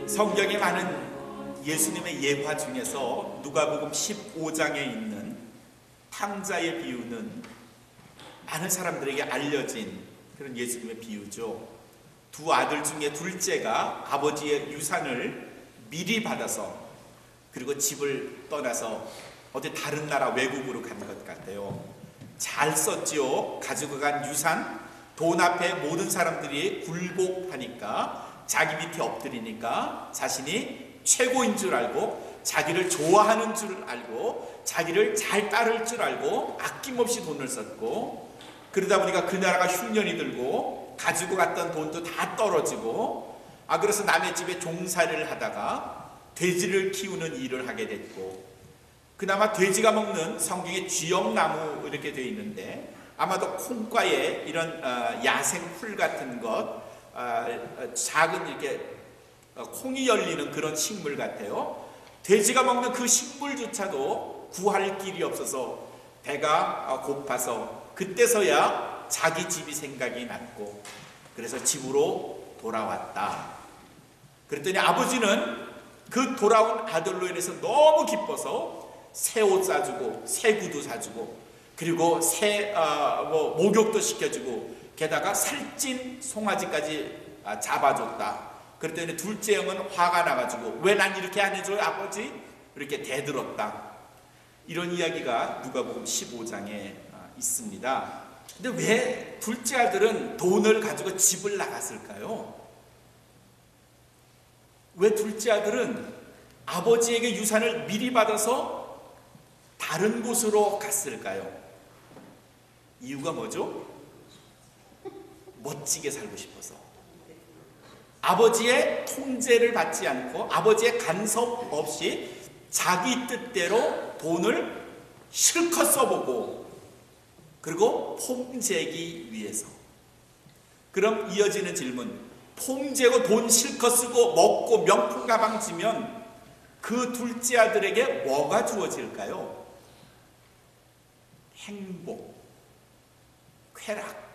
성경에 많은 예수님의 예화 중에서 누가복음 15장에 있는 탕자의 비유는 많은 사람들에게 알려진 그런 예수님의 비유죠. 두 아들 중에 둘째가 아버지의 유산을 미리 받아서 그리고 집을 떠나서 어디 다른 나라 외국으로 간 것 같아요. 잘 썼지요. 가지고 간 유산, 돈 앞에 모든 사람들이 굴복하니까 자기 밑에 엎드리니까 자신이 최고인 줄 알고 자기를 좋아하는 줄 알고 자기를 잘 따를 줄 알고 아낌없이 돈을 썼고, 그러다 보니까 그 나라가 흉년이 들고 가지고 갔던 돈도 다 떨어지고, 그래서 남의 집에 종살이를 하다가 돼지를 키우는 일을 하게 됐고, 그나마 돼지가 먹는 성경에 쥐역나무 이렇게 되어 있는데 아마도 콩과에 이런 야생 풀 같은 것, 작은 이렇게 콩이 열리는 그런 식물 같아요. 돼지가 먹는 그 식물조차도 구할 길이 없어서 배가 고파서 그때서야 자기 집이 생각이 났고, 그래서 집으로 돌아왔다. 그랬더니 아버지는 그 돌아온 아들로 인해서 너무 기뻐서 새 옷 사주고 새 구두 사주고 그리고 새 목욕도 시켜주고 게다가 살찐 송아지까지 잡아줬다. 그랬더니 둘째 형은 화가 나가지고 왜 난 이렇게 안 해줘요 아버지? 이렇게 대들었다. 이런 이야기가 누가복음 15장에 있습니다. 근데 왜 둘째 아들은 돈을 가지고 집을 나갔을까요? 왜 둘째 아들은 아버지에게 유산을 미리 받아서 다른 곳으로 갔을까요? 이유가 뭐죠? 멋지게 살고 싶어서, 아버지의 통제를 받지 않고 아버지의 간섭 없이 자기 뜻대로 돈을 실컷 써보고 그리고 폼재기 위해서. 그럼 이어지는 질문, 폼재고 돈 실컷 쓰고 먹고 명품 가방 지면 그 둘째 아들에게 뭐가 주어질까요? 행복, 쾌락,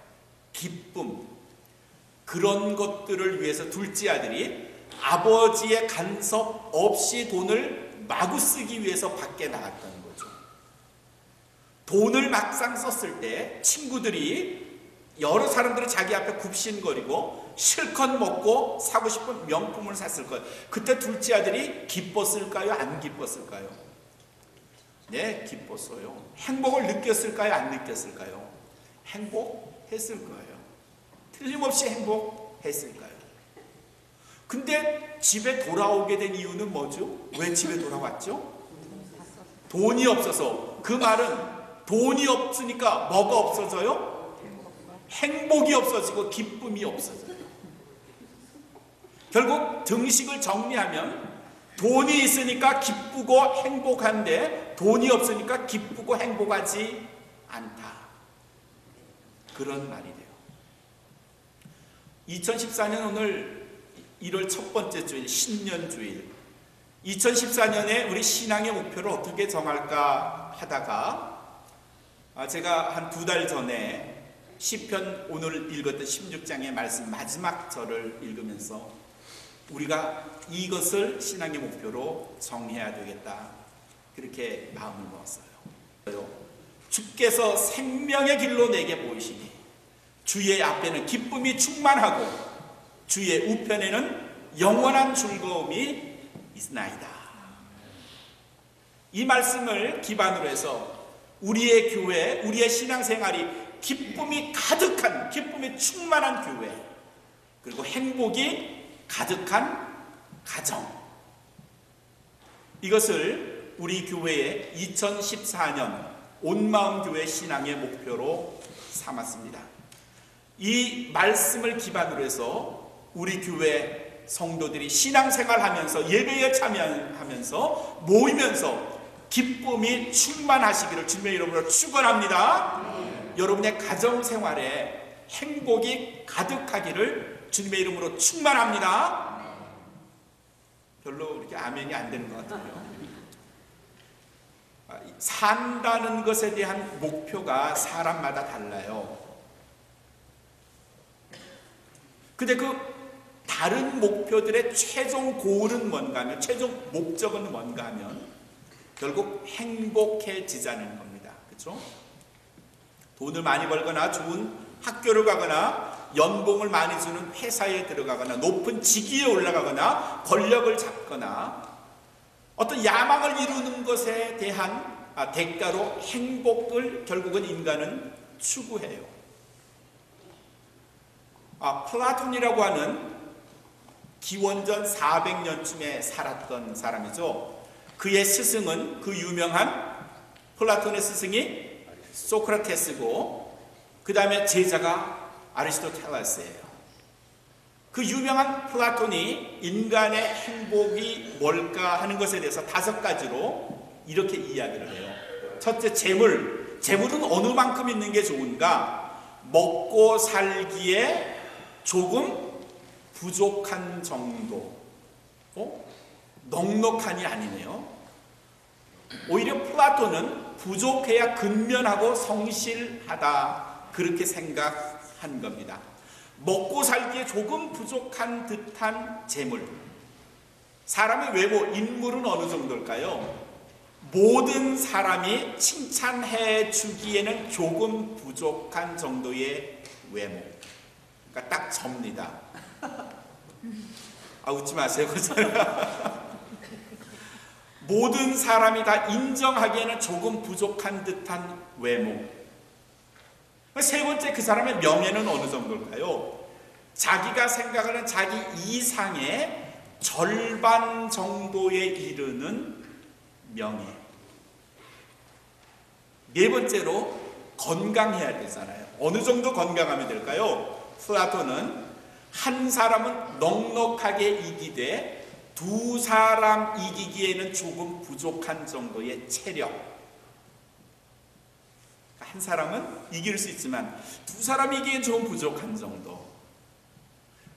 기쁨, 그런 것들을 위해서 둘째 아들이 아버지의 간섭 없이 돈을 마구 쓰기 위해서 밖에 나갔던 거죠. 돈을 막상 썼을 때 친구들이, 여러 사람들이 자기 앞에 굽신거리고 실컷 먹고 사고 싶은 명품을 샀을 거예요. 그때 둘째 아들이 기뻤을까요? 안 기뻤을까요? 네, 기뻤어요. 행복을 느꼈을까요? 안 느꼈을까요? 행복했을 거예요. 틀림없이 행복했을 거예요. 근데 집에 돌아오게 된 이유는 뭐죠? 왜 집에 돌아왔죠? 돈이 없어서. 그 말은 돈이 없으니까 뭐가 없어져요? 행복이 없어지고 기쁨이 없어져요. 결국 등식을 정리하면 돈이 있으니까 기쁘고 행복한데 돈이 없으니까 기쁘고 행복하지 않다. 그런 말이 돼요. 2014년 오늘 1월 첫 번째 주일, 신년주일. 2014년에 우리 신앙의 목표를 어떻게 정할까 하다가 제가 한 2달 전에 시편 오늘 읽었던 16장의 말씀 마지막 절을 읽으면서 우리가 이것을 신앙의 목표로 정해야 되겠다, 그렇게 마음을 먹었어요. 주께서 생명의 길로 내게 보이시니 주의 앞에는 기쁨이 충만하고 주의 우편에는 영원한 즐거움이 있나이다. 이 말씀을 기반으로 해서 우리의 교회, 우리의 신앙생활이 기쁨이 가득한, 기쁨이 충만한 교회, 그리고 행복이 가득한 가정, 이것을 우리 교회의 2014년 온마음 교회 신앙의 목표로 삼았습니다. 이 말씀을 기반으로 해서 우리 교회 성도들이 신앙생활하면서 예배에 참여하면서 모이면서 기쁨이 충만하시기를 주님의 이름으로 축원합니다. 여러분의 가정생활에 행복이 가득하기를 주님의 이름으로 충만합니다. 별로 이렇게 아멘이 안 되는 것 같아요. 산다는 것에 대한 목표가 사람마다 달라요. 근데 그 다른 목표들의 최종 고울은 뭔가 하면, 최종 목적은 뭔가 하면 결국 행복해지자는 겁니다. 그렇죠? 돈을 많이 벌거나 좋은 학교를 가거나 연봉을 많이 주는 회사에 들어가거나 높은 직위에 올라가거나 권력을 잡거나 어떤 야망을 이루는 것에 대한 대가로 행복을 결국은 인간은 추구해요. 플라톤이라고 하는 기원전 400년쯤에 살았던 사람이죠. 그의 스승은, 그 유명한 플라톤의 스승이 소크라테스고, 그 다음에 제자가 아리스토텔레스예요. 그 유명한 플라톤이 인간의 행복이 뭘까 하는 것에 대해서 5가지로 이렇게 이야기를 해요. 첫째, 재물은 어느 만큼 있는 게 좋은가? 먹고 살기에 조금 부족한 정도. 넉넉한이 아니네요. 오히려 플라톤은 부족해야 근면하고 성실하다, 그렇게 생각한 겁니다. 먹고 살기에 조금 부족한 듯한 재물. 사람의 외모, 인물은 어느 정도일까요? 모든 사람이 칭찬해 주기에는 조금 부족한 정도의 외모. 그러니까 딱 접니다. 웃지 마세요. 모든 사람이 다 인정하기에는 조금 부족한 듯한 외모. 세 번째, 그 사람의 명예는 어느 정도일까요? 자기가 생각하는 자기 이상의 절반 정도에 이르는 명예. 네 번째로, 건강해야 되잖아요. 어느 정도 건강하면 될까요? 플라톤은 한 사람은 넉넉하게 이기되 두 사람 이기기에는 조금 부족한 정도의 체력. 한 사람은 이길 수 있지만 두 사람 이기기엔 조금 부족한 정도.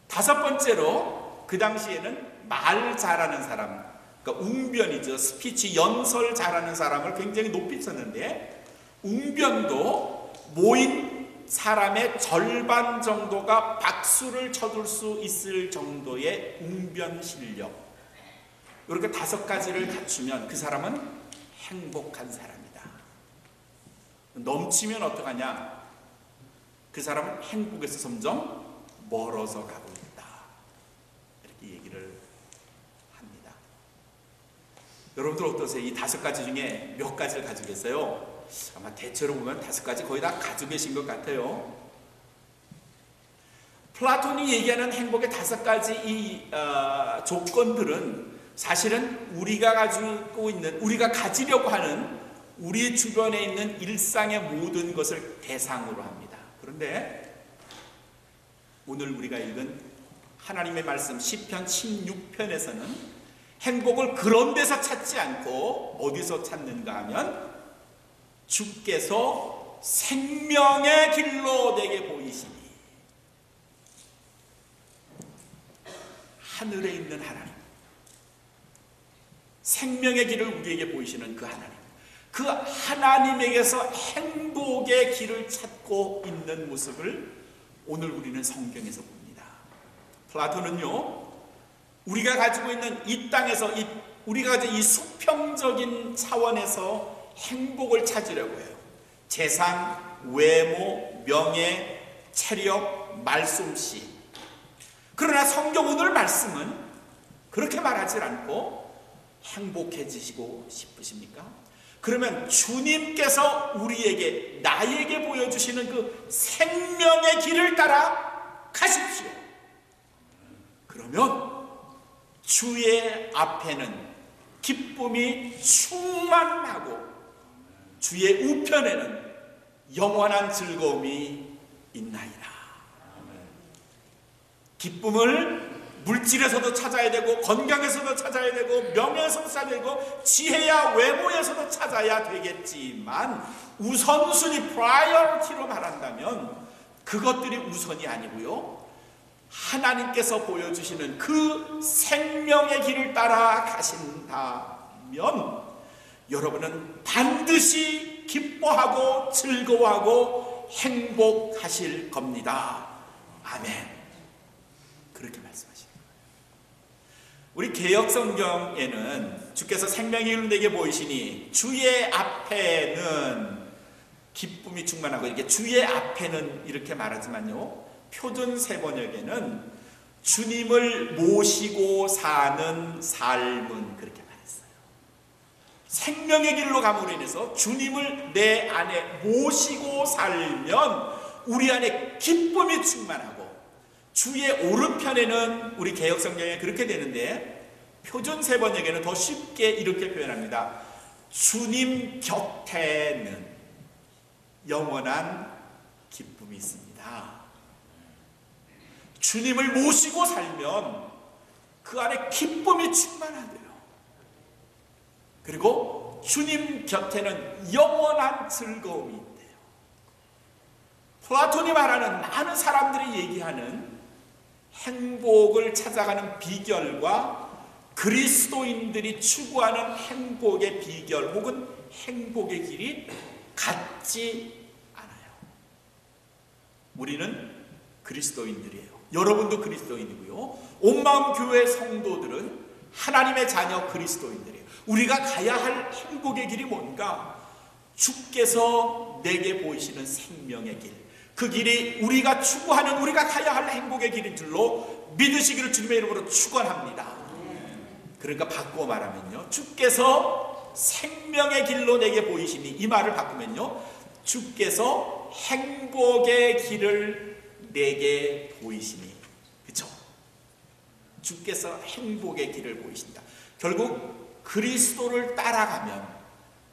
5번째로, 그 당시에는 말 잘하는 사람, 그러니까 웅변이죠. 스피치, 연설 잘하는 사람을 굉장히 높이 쳤는데, 웅변도 모인 사람의 절반 정도가 박수를 쳐줄 수 있을 정도의 웅변 실력. 이렇게 5가지를 갖추면 그 사람은 행복한 사람이다. 넘치면 어떡하냐? 그 사람은 행복에서 점점 멀어져 가고 있다. 이렇게 얘기를 합니다. 여러분들 어떠세요? 이 5가지 중에 몇 가지를 가지고 계세요? 아마 대체로 보면 5가지 거의 다 가지고 계신 것 같아요. 플라톤이 얘기하는 행복의 5가지 이 조건들은 사실은 우리가 가지고 있는, 우리가 가지려고 하는 우리 주변에 있는 일상의 모든 것을 대상으로 합니다. 그런데 오늘 우리가 읽은 하나님의 말씀 시편 16편에서는 행복을 그런 데서 찾지 않고 어디서 찾는가 하면, 주께서 생명의 길로 내게 보이시니, 하늘에 있는 하나님, 생명의 길을 우리에게 보이시는 그 하나님, 그 하나님에게서 행복의 길을 찾고 있는 모습을 오늘 우리는 성경에서 봅니다. 플라톤은요, 우리가 가지고 있는 이 땅에서, 우리가 가진 이 수평적인 차원에서 행복을 찾으려고 해요. 재산, 외모, 명예, 체력, 말솜씨. 그러나 성경 오늘 말씀은 그렇게 말하지 않고, 행복해지시고 싶으십니까? 그러면 주님께서 우리에게, 나에게 보여주시는 그 생명의 길을 따라 가십시오. 그러면 주의 앞에는 기쁨이 충만하고 주의 우편에는 영원한 즐거움이 있나이다. 기쁨을 물질에서도 찾아야 되고, 건강에서도 찾아야 되고, 명예에서도 찾아야 되고, 지혜야 외모에서도 찾아야 되겠지만, 우선순위, 프라이어리티로 말한다면 그것들이 우선이 아니고요, 하나님께서 보여주시는 그 생명의 길을 따라 가신다면 여러분은 반드시 기뻐하고 즐거워하고 행복하실 겁니다. 아멘. 그렇게 말씀하십니다. 우리 개역성경에는 주께서 생명의 길로 내게 보이시니 주의 앞에는 기쁨이 충만하고, 이렇게 주의 앞에는 이렇게 말하지만요, 표준 세번역에는 주님을 모시고 사는 삶은 그렇게 말했어요. 생명의 길로 감으로 인해서 주님을 내 안에 모시고 살면 우리 안에 기쁨이 충만하고, 주의 오른편에는 우리 개역성경에 그렇게 되는데 표준 세번역에는 더 쉽게 이렇게 표현합니다. 주님 곁에는 영원한 기쁨이 있습니다. 주님을 모시고 살면 그 안에 기쁨이 충만하대요. 그리고 주님 곁에는 영원한 즐거움이 있대요. 플라톤이 말하는 많은 사람들이 얘기하는 행복을 찾아가는 비결과 그리스도인들이 추구하는 행복의 비결 혹은 행복의 길이 같지 않아요. 우리는 그리스도인들이에요. 여러분도 그리스도인이고요. 온마음 교회 성도들은 하나님의 자녀 그리스도인들이에요. 우리가 가야 할 행복의 길이 뭔가? 주께서 내게 보이시는 생명의 길, 그 길이 우리가 추구하는, 우리가 가야 할 행복의 길인 줄로 믿으시기를 주님의 이름으로 축원합니다. 그러니까 바꾸어 말하면요, 주께서 생명의 길로 내게 보이시니, 이 말을 바꾸면요, 주께서 행복의 길을 내게 보이시니, 그렇죠? 주께서 행복의 길을 보이신다. 결국 그리스도를 따라가면,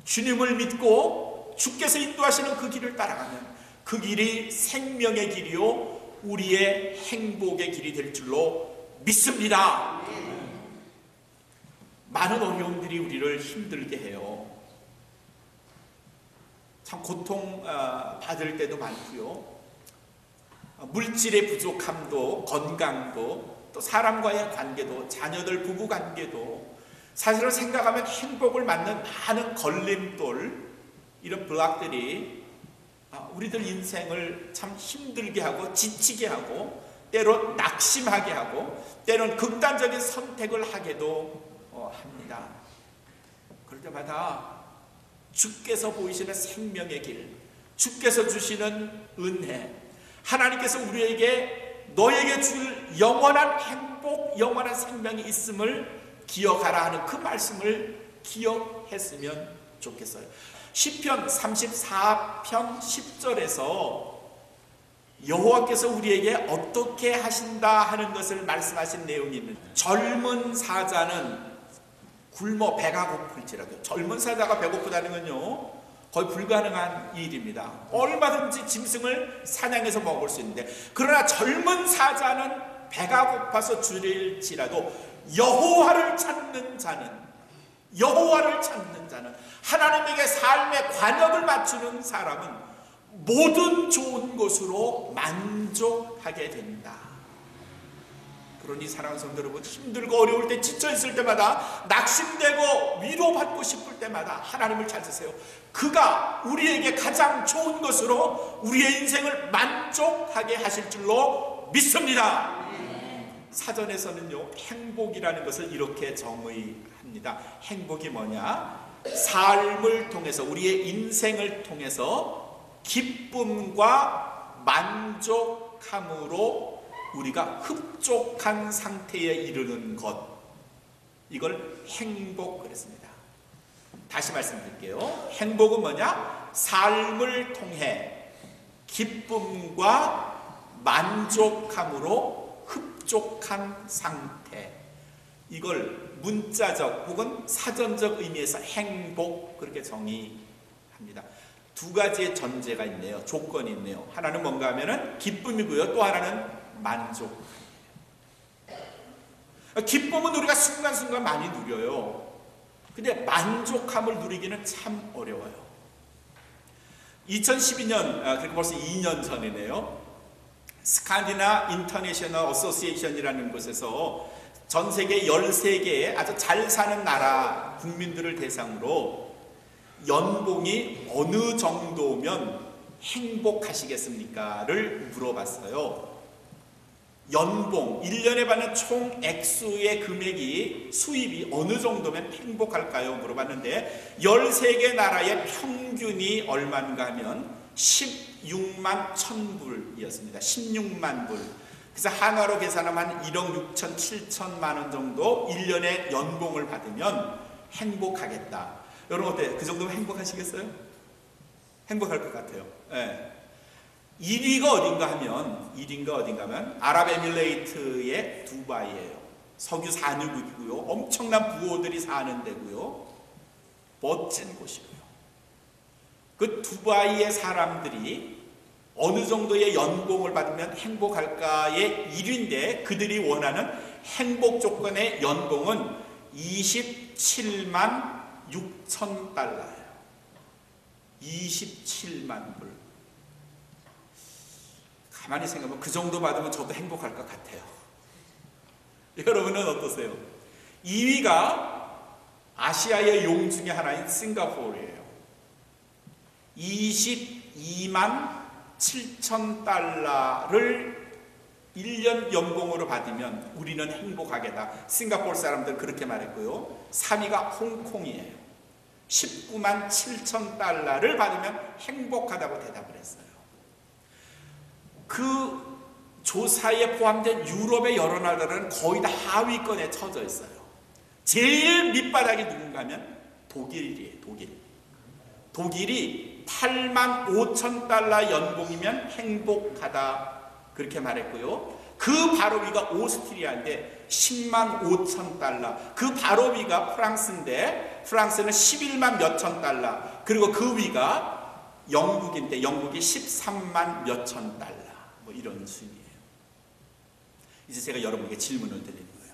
주님을 믿고 주께서 인도하시는 그 길을 따라가면 그 길이 생명의 길이요 우리의 행복의 길이 될 줄로 믿습니다. 많은 어려움들이 우리를 힘들게 해요. 참 고통 받을 때도 많고요. 물질의 부족함도, 건강도, 또 사람과의 관계도, 자녀들 부부 관계도, 사실을 생각하면 행복을 맞는 많은 걸림돌, 이런 블락들이 우리들 인생을 참 힘들게 하고 지치게 하고, 때로 낙심하게 하고, 때로는 극단적인 선택을 하게도 합니다. 그럴 때마다 주께서 보이시는 생명의 길, 주께서 주시는 은혜, 하나님께서 우리에게 너에게 줄 영원한 행복, 영원한 생명이 있음을 기억하라 하는 그 말씀을 기억했으면 좋겠어요. 시편 34편 10절에서 여호와께서 우리에게 어떻게 하신다 하는 것을 말씀하신 내용이 있는, 젊은 사자는 굶어 배가 고플지라도, 젊은 사자가 배고프다는 건요 거의 불가능한 일입니다. 얼마든지 짐승을 사냥해서 먹을 수 있는데, 그러나 젊은 사자는 배가 고파서 줄일지라도 여호와를 찾는 자는, 여호와를 찾는 자는, 하나님에게 삶의 관역을 맞추는 사람은 모든 좋은 것으로 만족하게 된다. 그러니 사랑하는 성도 여러분, 힘들고 어려울 때, 지쳐있을 때마다, 낙심되고 위로받고 싶을 때마다 하나님을 찾으세요. 그가 우리에게 가장 좋은 것으로 우리의 인생을 만족하게 하실 줄로 믿습니다. 사전에서는요, 행복이라는 것을 이렇게 정의합니다. 행복이 뭐냐? 삶을 통해서, 우리의 인생을 통해서 기쁨과 만족함으로 우리가 흡족한 상태에 이르는 것, 이걸 행복 그랬습니다. 다시 말씀드릴게요. 행복은 뭐냐? 삶을 통해 기쁨과 만족함으로 흡족한 상태, 이걸 문자적 혹은 사전적 의미에서 행복, 그렇게 정의합니다. 두 가지의 전제가 있네요. 조건이 있네요. 하나는 뭔가 하면은 기쁨이고요, 또 하나는 만족. 기쁨은 우리가 순간순간 많이 누려요. 근데 만족함을 누리기는 참 어려워요. 2012년, 그러니까 벌써 2년 전이네요. 스칸디나 인터내셔널 어소시에이션이라는 곳에서 전 세계 13개의 아주 잘 사는 나라 국민들을 대상으로 연봉이 어느 정도면 행복하시겠습니까?를 물어봤어요. 연봉, 1년에 받는 총 액수의 금액이, 수입이 어느 정도면 행복할까요? 물어봤는데 13개 나라의 평균이 얼마인가 하면 16만 1000불이었습니다. 16만 불. 그래서 한화로 계산하면 한 1억 6천 7천만 원 정도 1년에 연봉을 받으면 행복하겠다. 여러분 어때요? 그 정도면 행복하시겠어요? 행복할 것 같아요. 네. 1위가 어딘가 하면 아랍에미레이트의 두바이예요. 석유 산유국이고요. 엄청난 부호들이 사는 데고요. 멋진 곳이고요. 그 두바이의 사람들이 어느 정도의 연봉을 받으면 행복할까의 1위인데 그들이 원하는 행복 조건의 연봉은 27만 6천 달러예요. 27만 불. 가만히 생각하면 그 정도 받으면 저도 행복할 것 같아요. 여러분은 어떠세요? 2위가 아시아의 용 중에 하나인 싱가포르예요. 22만 7천 달러를 1년 연봉으로 받으면 우리는 행복하겠다. 싱가포르 사람들은 그렇게 말했고요. 3위가 홍콩이에요. 19만 7천 달러를 받으면 행복하다고 대답을 했어요. 그 조사에 포함된 유럽의 여러 나라들은 거의 다 하위권에 처져 있어요. 제일 밑바닥이 누군가 하면 독일이에요. 독일이 8만 5천 달러 연봉이면 행복하다 그렇게 말했고요. 그 바로 위가 오스트리아인데 10만 5천 달러. 그 바로 위가 프랑스인데 프랑스는 11만 몇천 달러. 그리고 그 위가 영국인데 영국이 13만 몇천 달러. 뭐 이런 수준이에요. 이제 제가 여러분에게 질문을 드리는 거예요.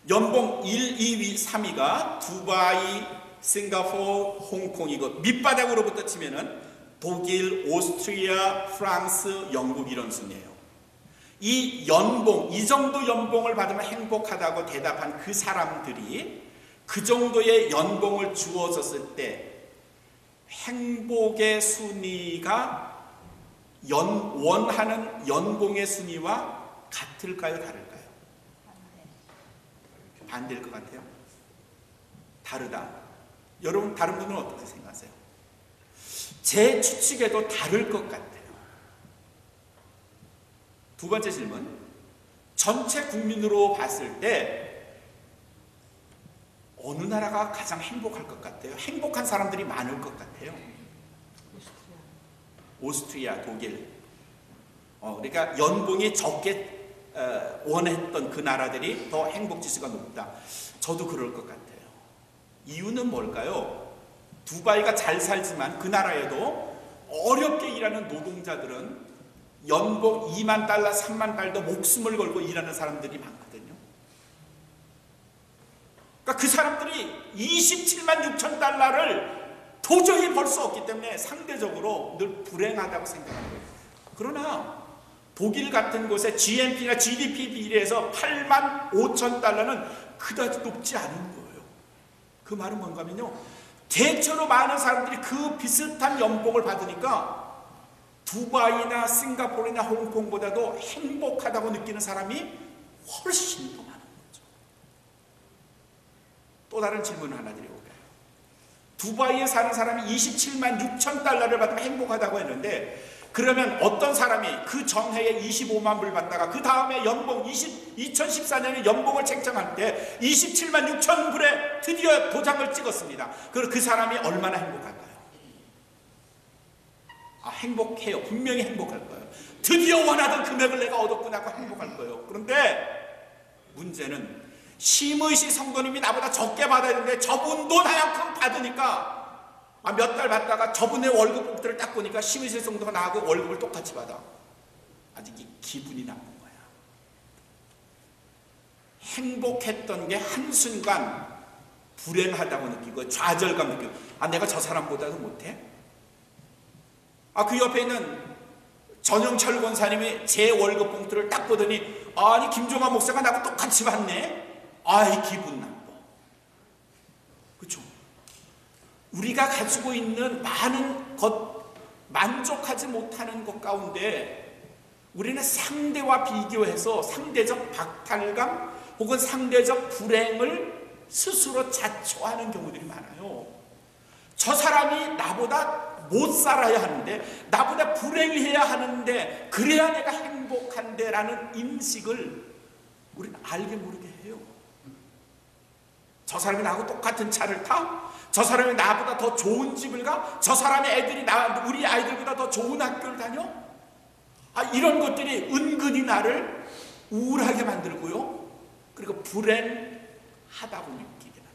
연봉 1, 2위, 3위가 두바이, 싱가포르, 홍콩이고 밑바닥으로부터 치면은 독일, 오스트리아, 프랑스, 영국 이런 순이에요. 이 연봉, 이 정도 연봉을 받으면 행복하다고 대답한 그 사람들이 그 정도의 연봉을 주어졌을 때 행복의 순위가 원하는 연봉의 순위와 같을까요? 다를까요? 반대일 것 같아요. 다르다. 여러분 다른 분은 어떻게 생각하세요? 제 추측에도 다를 것 같아요. 두 번째 질문. 전체 국민으로 봤을 때 어느 나라가 가장 행복할 것 같아요? 행복한 사람들이 많을 것 같아요. 오스트리아, 독일. 그러니까 연봉이 적게 원했던 그 나라들이 더 행복지수가 높다. 저도 그럴 것 같아요. 이유는 뭘까요? 두바이가 잘 살지만 그 나라에도 어렵게 일하는 노동자들은 연봉 2만 달러, 3만 달러 목숨을 걸고 일하는 사람들이 많거든요. 그러니까 그 사람들이 27만 6천 달러를 도저히 벌 수 없기 때문에 상대적으로 늘 불행하다고 생각합니다. 그러나 독일 같은 곳의 GNP나 GDP 비례해서 8만 5천 달러는 그다지 높지 않은 거예요. 그 말은 뭔가 하면요. 대체로 많은 사람들이 그 비슷한 연봉을 받으니까 두바이나 싱가포르나 홍콩보다도 행복하다고 느끼는 사람이 훨씬 더 많은 거죠. 또 다른 질문을 하나 드려볼까요? 두바이에 사는 사람이 27만 6천 달러를 받으면 행복하다고 했는데 그러면 어떤 사람이 그 전해에 25만 불 받다가 그 다음에 연봉 2014년에 연봉을 책정할 때 27만 6천 불에 드디어 도장을 찍었습니다. 그럼 그 사람이 얼마나 행복할까요? 행복해요. 분명히 행복할 거예요. 드디어 원하던 금액을 내가 얻었구나 하고 행복할 거예요. 그런데 문제는 심의시 성도님이 나보다 적게 받아야 되는데 저분도 하여금 받으니까 몇 달 받다가 저분의 월급들을 딱 보니까 심의시 성도가 나하고 월급을 똑같이 받아. 아직 기분이 나쁜 거야. 행복했던 게 한순간 불행하다고 느끼고 좌절감 느끼고 내가 저 사람보다도 못해? 그 옆에 있는 전영철 권사님이 제 월급 봉투를 딱 보더니 아니 김종환 목사가 나하고 똑같이 받네. 아이 기분 나빠. 그렇죠? 우리가 가지고 있는 많은 것, 만족하지 못하는 것 가운데 우리는 상대와 비교해서 상대적 박탈감 혹은 상대적 불행을 스스로 자초하는 경우들이 많아요. 저 사람이 나보다 못 살아야 하는데, 나보다 불행해야 하는데, 그래야 내가 행복한데 라는 인식을 우리는 알게 모르게 해요. 저 사람이 나하고 똑같은 차를 타? 저 사람이 나보다 더 좋은 집을 가? 저 사람의 애들이 우리 아이들보다 더 좋은 학교를 다녀? 이런 것들이 은근히 나를 우울하게 만들고요. 그리고 불행하다고 느끼게 한다.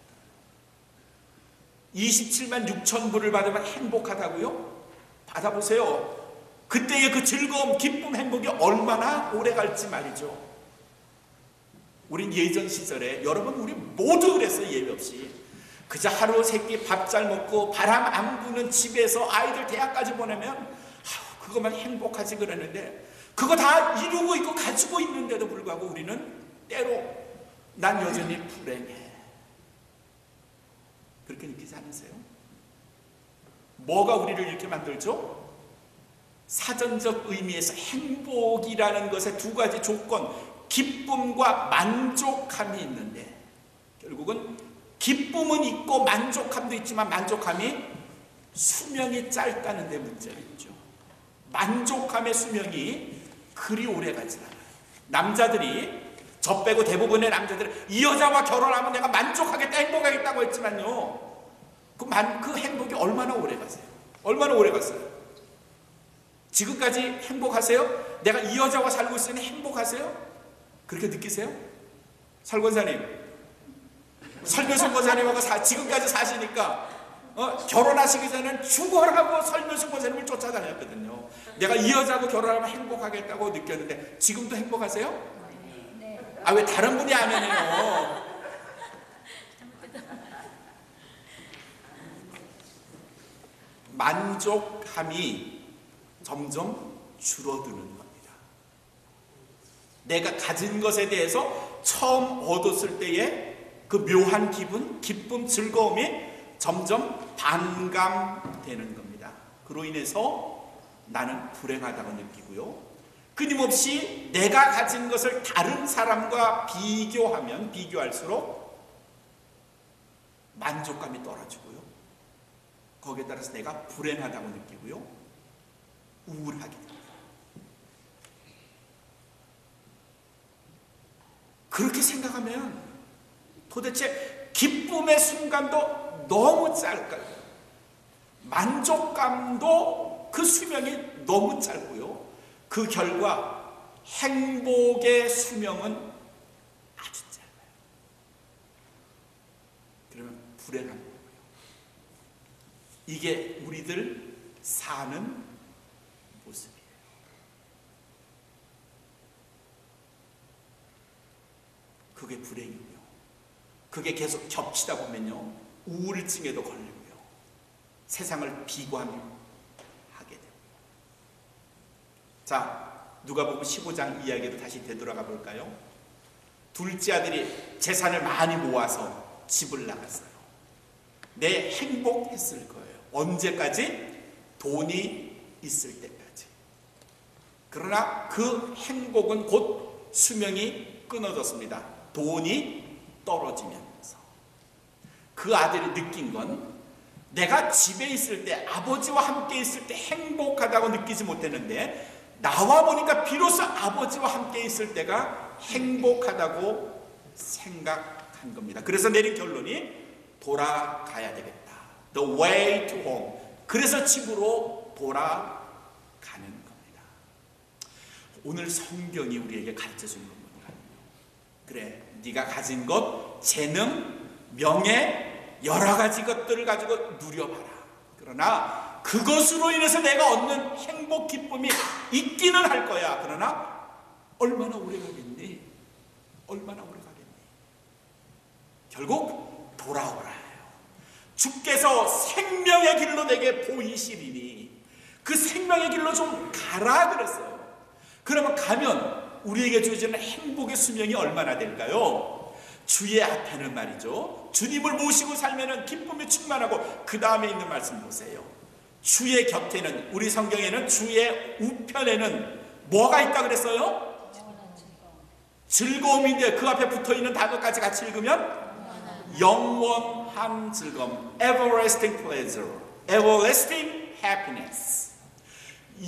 27만 6천 불을 받으면 행복하다고요? 받아보세요. 그때의 그 즐거움, 기쁨, 행복이 얼마나 오래 갈지 말이죠. 우린 예전 시절에, 여러분 우리 모두 그랬어요. 예외 없이. 그저 하루 세끼 밥 잘 먹고 바람 안 부는 집에서 아이들 대학까지 보내면 그것만 행복하지 그랬는데, 그거 다 이루고 있고 가지고 있는데도 불구하고 우리는 때로 난 여전히 불행해. 그렇게 느끼지 않으세요? 뭐가 우리를 이렇게 만들죠? 사전적 의미에서 행복이라는 것의 두 가지 조건, 기쁨과 만족함이 있는데, 결국은 기쁨은 있고 만족함도 있지만 만족함이 수명이 짧다는 데 문제가 있죠. 만족함의 수명이 그리 오래 가지 않아요. 남자들이, 저 빼고 대부분의 남자들은 이 여자와 결혼하면 내가 만족하겠다, 행복하겠다고 했지만요, 그 행복이 얼마나 오래 가세요? 얼마나 오래 갔어요? 지금까지 행복하세요? 내가 이 여자와 살고 있으니 행복하세요? 그렇게 느끼세요? 설권사님, 설교순 권사님하고 지금까지 사시니까 결혼하시기 전에는 죽어라고 설교순 권사님을 쫓아다녔거든요. 내가 이 여자하고 결혼하면 행복하겠다고 느꼈는데 지금도 행복하세요? 네. 왜 다른 분이 안 해요? 만족함이 점점 줄어드는 겁니다. 내가 가진 것에 대해서 처음 얻었을 때의 그 묘한 기분, 기쁨, 즐거움이 점점 반감되는 겁니다. 그로 인해서 나는 불행하다고 느끼고요. 끊임없이 내가 가진 것을 다른 사람과 비교할수록 만족감이 떨어지고요. 거기에 따라서 내가 불행하다고 느끼고요. 우울하게 됩니다. 그렇게 생각하면 도대체 기쁨의 순간도 너무 짧아요. 만족감도 그 수명이 너무 짧고요. 그 결과 행복의 수명은 아주 짧아요. 그러면 불행한 거고요. 이게 우리들 사는 모습이에요. 그게 불행이고요. 그게 계속 겹치다 보면요, 우울증에도 걸리고요, 세상을 비관하게 됩니다. 자, 누가복음 15장 이야기로 다시 되돌아가 볼까요? 둘째 아들이 재산을 많이 모아서 집을 나갔어요. 행복했을 거예요. 언제까지? 돈이 있을 때까지. 그러나 그 행복은 곧 수명이 끊어졌습니다. 돈이 떨어지면서. 그 아들이 느낀 건, 내가 집에 있을 때, 아버지와 함께 있을 때 행복하다고 느끼지 못했는데 나와 보니까 비로소 아버지와 함께 있을 때가 행복하다고 생각한 겁니다. 그래서 내린 결론이 돌아가야 되겠다. The way to home. 그래서 집으로 돌아가는 겁니다. 오늘 성경이 우리에게 가르쳐주는 겁니다. 그래, 네가 가진 것, 재능, 명예, 여러 가지 것들을 가지고 누려봐라. 그러나 그것으로 인해서 내가 얻는 행복, 기쁨이 있기는 할 거야. 그러나 얼마나 오래 가겠니? 얼마나 오래 가겠니? 결국 돌아오라 해요. 주께서 생명의 길로 내게 보이시리니 그 생명의 길로 좀 가라 그랬어요. 그러면 가면 우리에게 주어지는 행복의 수명이 얼마나 될까요? 주의 앞에는 말이죠, 주님을 모시고 살면은 기쁨이 충만하고, 그 다음에 있는 말씀 보세요. 주의 곁에는, 우리 성경에는 주의 우편에는 뭐가 있다 그랬어요? 즐거움인데 그 앞에 붙어있는 단어까지 같이 읽으면 영원한 즐거움, everlasting pleasure, everlasting happiness.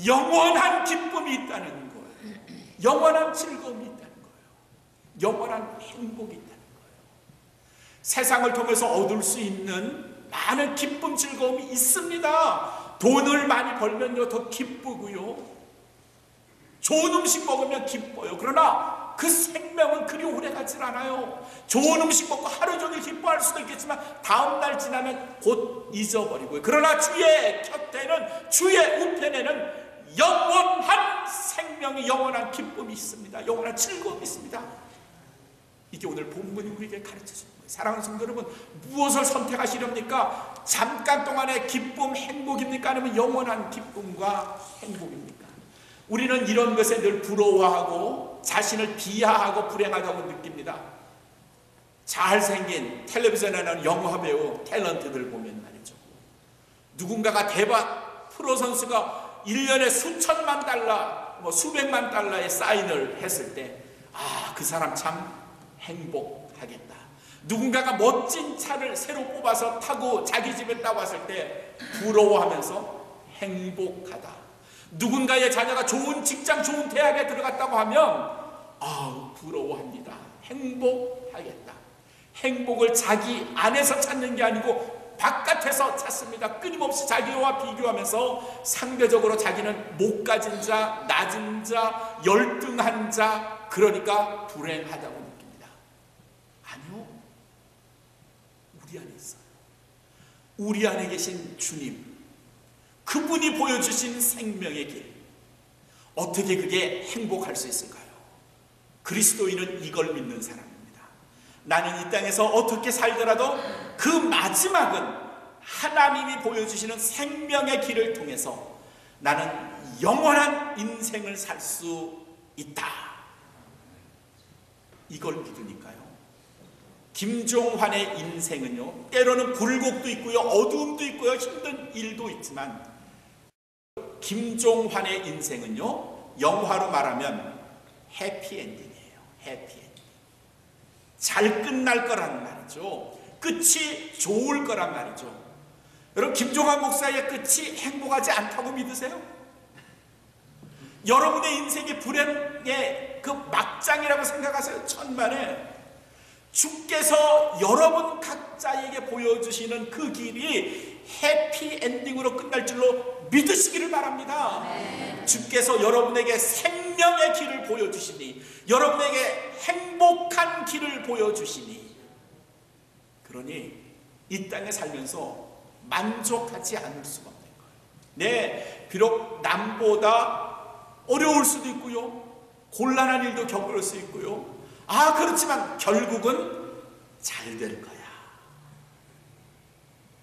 영원한 기쁨이 있다는 거예요. 영원한 즐거움이 있다는 거예요. 영원한 행복이 있다는 거예요. 세상을 통해서 얻을 수 있는 많은 기쁨, 즐거움이 있습니다. 돈을 많이 벌면요 더 기쁘고요, 좋은 음식 먹으면 기뻐요. 그러나 그 생명은 그리 오래가질 않아요. 좋은 음식 먹고 하루 종일 기뻐할 수도 있겠지만 다음날 지나면 곧 잊어버리고요. 그러나 주의 곁에는, 주의 우편에는 영원한 생명이, 영원한 기쁨이 있습니다. 영원한 즐거움이 있습니다. 이게 오늘 본문이 우리에게 가르쳐주는 거예요. 사랑하는 성도 여러분, 무엇을 선택하시렵니까? 잠깐 동안의 기쁨, 행복입니까? 아니면 영원한 기쁨과 행복입니까? 우리는 이런 것에 늘 부러워하고 자신을 비하하고 불행하다고 느낍니다. 잘생긴 텔레비전에 나오는 영화배우 탤런트들 보면 말이죠, 누군가가 대박 프로 선수가 1년에 수천만 달러, 수백만 달러의 사인을 했을 때, 아, 그 사람 참 행복하겠다. 누군가가 멋진 차를 새로 뽑아서 타고 자기 집에 딱 왔을 때 부러워하면서 행복하다. 누군가의 자녀가 좋은 직장, 좋은 대학에 들어갔다고 하면 부러워합니다. 행복하겠다. 행복을 자기 안에서 찾는 게 아니고 바깥에서 찾습니다. 끊임없이 자기와 비교하면서 상대적으로 자기는 못 가진 자, 낮은 자, 열등한 자, 그러니까 불행하다고 느낍니다. 아니요, 우리 안에 있어요. 우리 안에 계신 주님, 그분이 보여주신 생명의 길, 어떻게 그게 행복할 수 있을까요? 그리스도인은 이걸 믿는 사람입니다. 나는 이 땅에서 어떻게 살더라도 그 마지막은 하나님이 보여주시는 생명의 길을 통해서 나는 영원한 인생을 살 수 있다. 이걸 믿으니까요, 김종환의 인생은요, 때로는 굴곡도 있고요, 어두움도 있고요, 힘든 일도 있지만, 김종환의 인생은요, 영화로 말하면 해피엔딩이에요. 해피엔딩. 잘 끝날 거란 말이죠. 끝이 좋을 거란 말이죠. 여러분, 김종환 목사의 끝이 행복하지 않다고 믿으세요? 여러분의 인생이 불행의 그 막장이라고 생각하세요? 천만에 주께서 여러분 각자에게 보여주시는 그 길이 해피엔딩으로 끝날 줄로 믿으시기를 바랍니다. 주께서 여러분에게 생명의 길을 보여주시니, 여러분에게 행복한 길을 보여주시니, 그러니 이 땅에 살면서 만족하지 않을 수가 없는 거예요. 네, 비록 남보다 어려울 수도 있고요, 곤란한 일도 겪을 수 있고요, 그렇지만 결국은 잘 될 거야.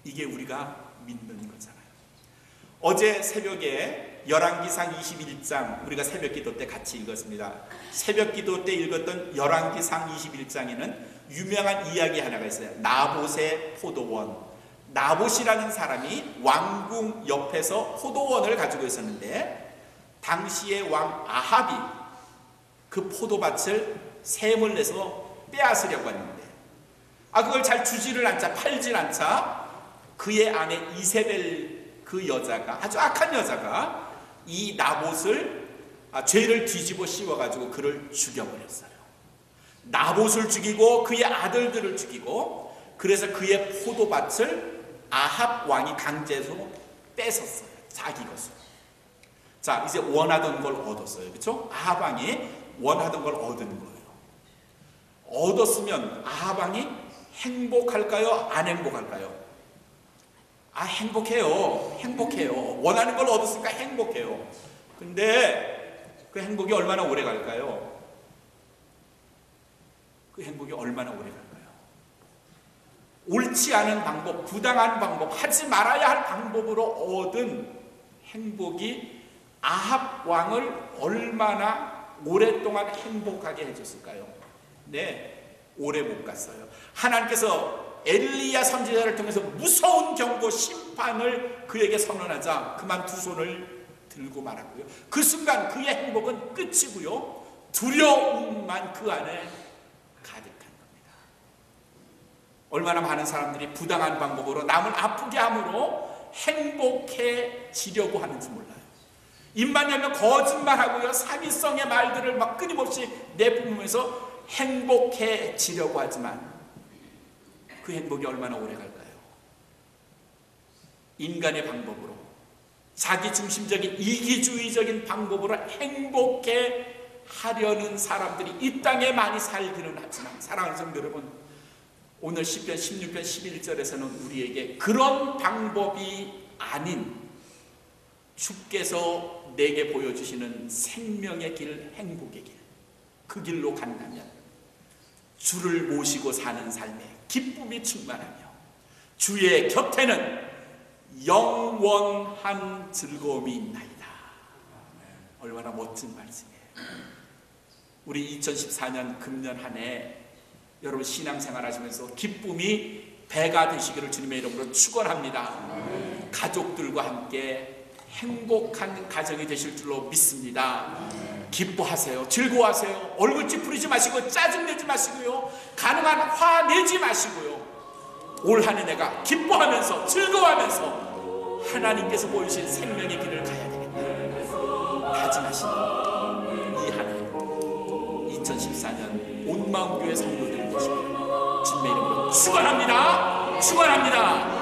이게 우리가 믿는 거잖아요. 어제 새벽에 열왕기상 21장 우리가 새벽 기도 때 같이 읽었습니다. 새벽 기도 때 읽었던 열왕기상 21장에는 유명한 이야기 하나가 있어요. 나봇의 포도원. 나봇이라는 사람이 왕궁 옆에서 포도원을 가지고 있었는데, 당시의 왕 아합이 그 포도밭을 셈을 내서 빼앗으려고 했는데, 그걸 잘 주지를 않자, 팔질 않자, 그의 아내 이세벨, 그 여자가, 아주 악한 여자가 이 나봇을 죄를 뒤집어 씌워가지고 그를 죽여버렸어요. 나봇을 죽이고 그의 아들들을 죽이고, 그래서 그의 포도밭을 아합 왕이 강제로 뺏었어요. 자기 것을. 자, 이제 원하던 걸 얻었어요. 그렇죠? 아합 왕이 원하던 걸 얻은 거예요. 얻었으면 아합 왕이 행복할까요? 안 행복할까요? 행복해요. 행복해요. 원하는 걸 얻었으니까 행복해요. 근데 그 행복이 얼마나 오래 갈까요? 그 행복이 얼마나 오래 갈까요? 옳지 않은 방법, 부당한 방법, 하지 말아야 할 방법으로 얻은 행복이 아합 왕을 얼마나 오랫동안 행복하게 해줬을까요? 네, 오래 못 갔어요. 하나님께서 엘리야 선지자를 통해서 무서운 경고 심판을 그에게 선언하자 그만 두 손을 들고 말았고요. 그 순간 그의 행복은 끝이고요. 두려움만 그 안에 가득한 겁니다. 얼마나 많은 사람들이 부당한 방법으로 남을 아프게 함으로 행복해지려고 하는지 몰라요. 입만 열면 거짓말하고요, 사기성의 말들을 막 끊임없이 내뿜으면서 행복해지려고 하지만 그 행복이 얼마나 오래 갈까요? 인간의 방법으로, 자기중심적인 이기주의적인 방법으로 행복해 하려는 사람들이 이 땅에 많이 살기는 하지만, 사랑하는 성도 여러분, 오늘 시편 16편 11절에서는 우리에게 그런 방법이 아닌 주께서 내게 보여주시는 생명의 길, 행복의 길, 그 길로 간다면 주를 모시고 사는 삶에 기쁨이 충만하며 주의 곁에는 영원한 즐거움이 있나이다. 얼마나 멋진 말씀이에요. 우리 2014년 금년 한 해 여러분 신앙생활 하시면서 기쁨이 배가 되시기를 주님의 이름으로 축원합니다. 가족들과 함께 행복한 가정이 되실 줄로 믿습니다. 기뻐하세요. 즐거워하세요. 얼굴 찌푸리지 마시고 짜증내지 마시고요. 가능한 화 내지 마시고요. 올 한 해 내가 기뻐하면서 즐거워하면서 하나님께서 보여주신 생명의 길을 가야 되겠다 다짐하시는 이 한 해 2014년 온마음교회 성도들이 되시길 주님의 이름으로 축원합니다. 축원합니다.